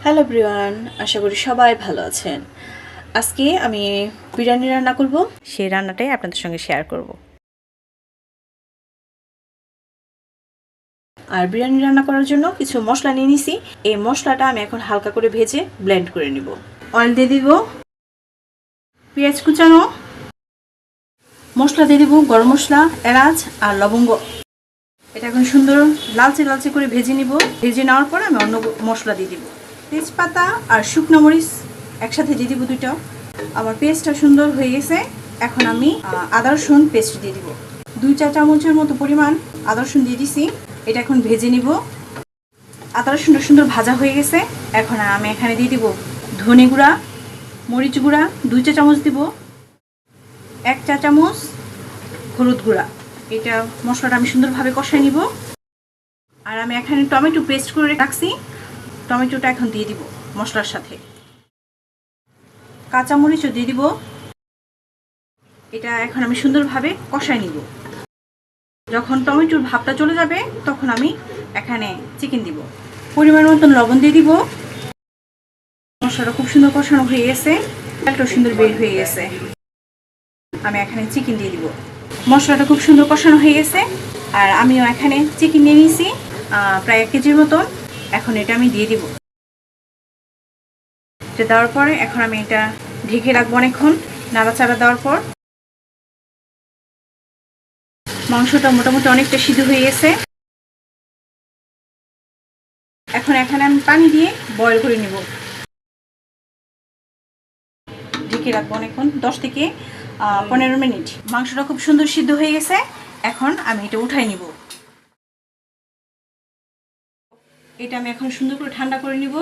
Hello everyone, আশা করি সবাই ভালো আছেন। আজকে আমি বিরিয়ানি রান্না করব, সেই রান্নাটাই আপনাদের সঙ্গে শেয়ার করব। আর বিরিয়ানি রান্না করার জন্য কিছু মশলা নিয়ে নিছি। এই মশলাটা আমি এখন হালকা করে ভেজে ব্লেন্ড করে নিব। অয়েল দিয়ে দিব, পেঁয়াজ কুচানো, মশলা দিয়ে দিব গরম মশলা, এলাচ আর লবঙ্গ। এটা এখন সুন্দর লালচে লালচে করে ভেজে নিব। ভেজে নেওয়ার পর আমি অন্য মশলা দিয়ে দিব। তেজপাতা আর শুকনো মরিচ একসাথে দিয়ে দিব দুটো। আমার পেস্টটা সুন্দর হয়ে গেছে। এখন আমি আদা রসুন পেস্ট দিয়ে দিব। 2 চা চামচের মতো পরিমাণ আদা রসুন দিয়ে দিছি। এটা এখন ভেজে নিব। আদা রসুনটা সুন্দর ভাজা হয়ে গেছে। এখন আমি এখানে দিয়ে দিব ধনে গুঁড়া, মরিচ গুঁড়া 2 চা চামচ দিব, 1 চা চামচ হলুদ গুঁড়া। এটা মশলাটা আমি সুন্দরভাবে কষাই নিব। আর আমি এখানে টমেটো পেস্ট করে রাখছি, টমেটোটা এখন দিয়ে দিব মশলার সাথে। কাঁচামরিচও দিয়ে দিব। এটা এখন আমি সুন্দরভাবে কষাই নিব। যখন টমেটোর ভাবটা চলে যাবে তখন আমি এখানে চিকেন দিব। পরিমাণ মতন লবণ দিয়ে দিব। মশলাটা খুব সুন্দর কষানো হয়ে গেছে, তেলটাও সুন্দর বের হয়ে গেছে। আমি এখানে চিকেন দিয়ে দিব। মশলাটা খুব সুন্দর কষানো হয়ে গেছে। আর আমিও এখানে চিকেন নিয়ে নিয়েছি প্রায় 1 কেজির মতন। এখন এটা আমি দিয়ে দিব। এটা দেওয়ার পরে এখন আমি এটা ঢেকে রাখবো অনেকক্ষণ। নাড়াচাড়া দেওয়ার পর মাংসটা মোটামুটি অনেকটা সিদ্ধ হয়ে গেছে। এখন এখানে আমি পানি দিয়ে বয়ল করে নিব। ঢেকে রাখবো অনেকক্ষণ, 10 থেকে 15 মিনিট। মাংসটা খুব সুন্দর সিদ্ধ হয়ে গেছে। এখন আমি এটা উঠাই নিব। এটা আমি এখন সুন্দর করে ঠান্ডা করে নিব।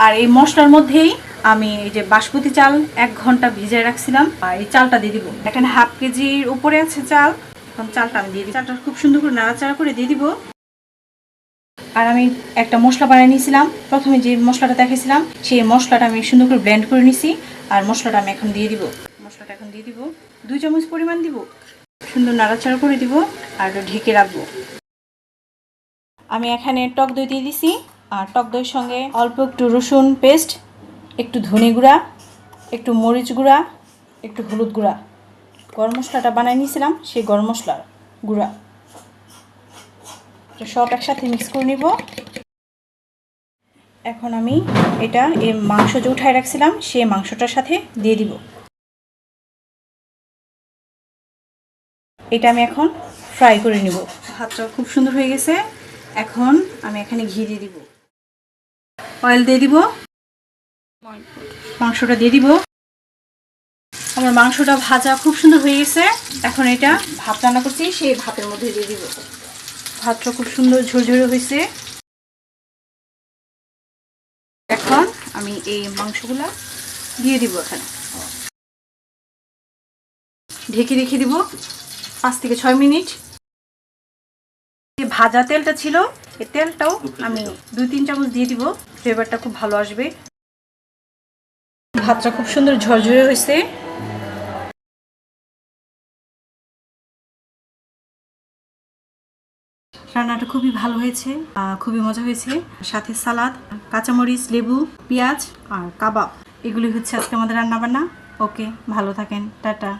আর এই মশলার মধ্যেই আমি এই যে বাসমতি চাল 1 ঘন্টা ভিজিয়ে রাখছিলাম, আর এই চালটা দিয়ে দিব। এখানে হাফ কেজির উপরে আছে চাল। এখন চালটা আমি দিয়ে দিই। চালটা খুব সুন্দর করে নাড়াচাড়া করে দিয়ে দিব। আর আমি একটা মশলা বানিয়ে নিয়েছিলাম, প্রথমে যে মশলাটা দেখেছিলাম সেই মশলাটা আমি সুন্দর করে ব্লেন্ড করে নিছি। আর মশলাটা আমি এখন দিয়ে দিব। মশলাটা এখন দিয়ে দিব, 2 চামচ পরিমাণ দিব। সুন্দর নাড়াচাড়া করে দিব আর ঢেকে রাখবো। আমি এখানে টক দই দিয়ে দিছি। আর টক দইয়ের সঙ্গে অল্প একটু রসুন পেস্ট, একটু ধনে গুঁড়া, একটু মরিচ গুঁড়া, একটু হলুদ গুঁড়া, গরম মশলাটা বানিয়ে নিয়েছিলাম সেই গরম মশলার গুঁড়া, সব একসাথে মিক্স করে নিব। এখন আমি এটা এই মাংস যে উঠায় রাখছিলাম সেই মাংসটার সাথে দিয়ে দিব। এটা আমি এখন ফ্রাই করে নিব। ভাতটা খুব সুন্দর হয়ে গেছে। এখন আমি এখানে ঘি দিয়ে দিব, অয়েল দিয়ে দিব, মাংসটা দিয়ে দিব। আমার মাংসটা ভাজা খুব সুন্দর হয়ে গেছে। এখন এটা ভাত রান্না করছি সেই ভাতের মধ্যে দিয়ে দিব। ভাতটা খুব সুন্দর ঝরঝরে হয়েছে। এখন আমি এই মাংসগুলা দিয়ে দিব। এখানে ঢেকে রেখে দিব 5 থেকে 6 মিনিট। ভাজা তেলটা ছিল, এই তেলটাও আমি 2-3 চামচ দিয়ে দিব। ফ্লেভারটা খুব ভালো আসবে। ভাতটা খুব সুন্দর ঝরঝরে হয়েছে। রান্নাটা খুবই ভালো হয়েছে, খুবই মজা হয়েছে। সাথে সালাদ, কাঁচামরিচ, লেবু, পেঁয়াজ আর কাবাব, এগুলি হচ্ছে আজকে আমাদের রান্না বান্না। ওকে, ভালো থাকেন, টাটা।